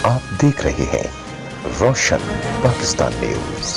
आप देख रहे हैं रोशन पाकिस्तान न्यूज।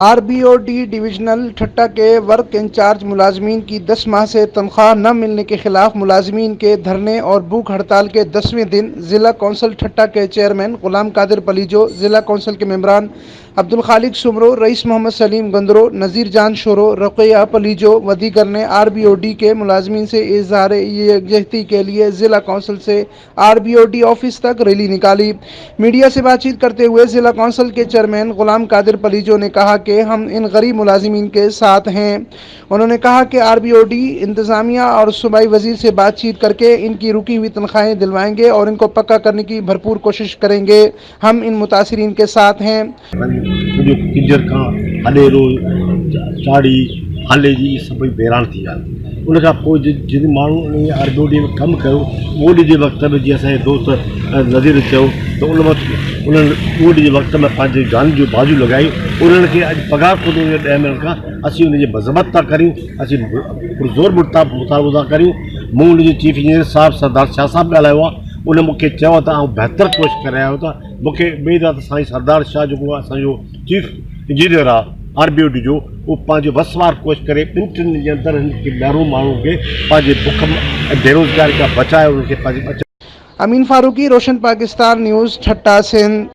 आरबीओडी डिविजनल ठट्टा के वर्क इंचार्ज मुलाजमीन की 10 माह से तनख्वाह न मिलने के खिलाफ मुलाजमीन के धरने और भूख हड़ताल के 10वें दिन जिला कौंसिल ठट्टा के चेयरमैन गुलाम कादिर पलीजो, जिला कौंसिल के मेंबरान अब्दुल खालिक सुमरो, रईस मोहम्मद सलीम गंदरो, नज़ीर जान शोरो, रक़िया पलीजो व दीगर ने आरबीओडी के मुलाजमीन से इज़हार यकजहती के लिए जिला कौंसिल से आरबीओडी ऑफिस तक रैली निकाली। मीडिया से बातचीत करते हुए जिला कौंसिल के चेयरमैन गुलाम कादिर पलीजो ने कहा कि हम इन गरीब मुलाजिमीन के साथ हैं। उन्होंने कहा कि आरबीओडी इंतजामिया और सूबाई वजीर से बातचीत करके इनकी रुकी हुई तनख्वाहें दिलवाएंगे और इनको पक्का करने की भरपूर कोशिश करेंगे। हम इन मुतासिरीन के साथ हैं। किंजर खां हले रो चाड़ी हले जी सभई बहिराण थी विया। उन खां पोइ जिन माण्हू आरबीओडी में कमु कयो उहो ॾींहं जे वक़्त में जीअं असांजे दोस्त नज़ीर चयो त उन्हनि उहो ॾींहं जे वक़्त में पंहिंजी जान जूं बाजू लॻायूं। उन्हनि खे अॼु पघार कोन्हे 10 महीननि खां। असीं उनजी मज़म्मत था करियूं, असीं पुरज़ोर मुतालबो था करियूं। मूं उनजे चीफ इंजीनियर साहिबु सरदार शाह साहिबु ॻाल्हायो आहे। उन मूंखे चयो त आउं बहितर कोशिशि करे आहियो त मूंखे उमेदु आहे त साईं सरदार शाह जेको आहे असांजो चीफ इंजीनियर आहे आरबीओडी जो, उहो पंहिंजो वसवार कोशिशि करे 2 टिनि जे अंदरि हिनखे महिरूम माण्हू खे पंहिंजे बुख ऐं बेरोज़गारी खां बचाए उन्हनि खे पंहिंजे। अमीन फारूकी, रोशन पाकिस्तान न्यूज़, ठट्टा, सिंध।